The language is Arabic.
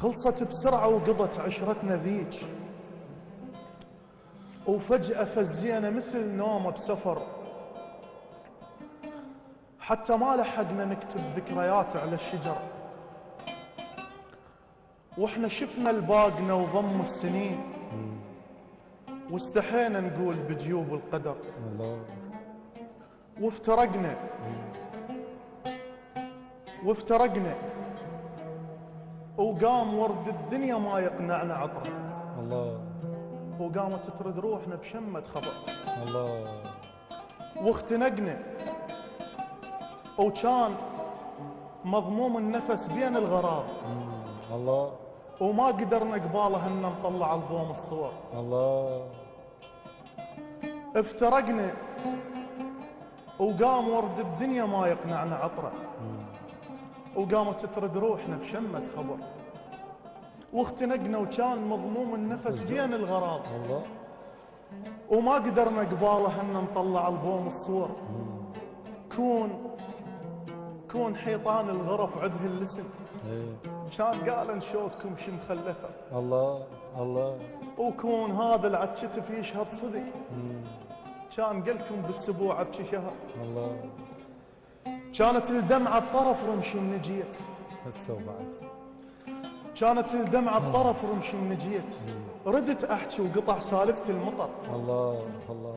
خلصت بسرعة وقضت عشرتنا ذيج، وفجأة فزينا مثل نومة بسفر، حتى ما لحقنا نكتب ذكريات على الشجر، واحنا شفنا الباقنا وضم السنين، واستحينا نقول بجيوب القدر الله. وافترقنا وقام ورد الدنيا ما يقنعنا عطره الله. وقامت ترد روحنا بشمة خبر الله. واختنقنا وكان مضموم النفس بين الغراض الله. وما قدرنا قباله ان نطلع البوم الصور. الله. افترقنا وقام ورد الدنيا ما يقنعنا عطره وقامت ترد روحنا بشمة خبر واختنقنا وكان مضموم النفس بين الغراض الله. وما قدرنا قباله ان نطلع البوم الصور. كون حيطان الغرف عده اللسن كان قال نشوفكم شي مخلفه. الله. الله. وكون هذا العتشتف يشهد صدق كان قلكم بالسبوع ابكي شهر. الله. كانت الدمعة بطرف رمشي النجيت هسه وبعد كانت الدمعة بطرف رمشي النجيت ردت احكي وقطع سالفة المطر. الله. الله.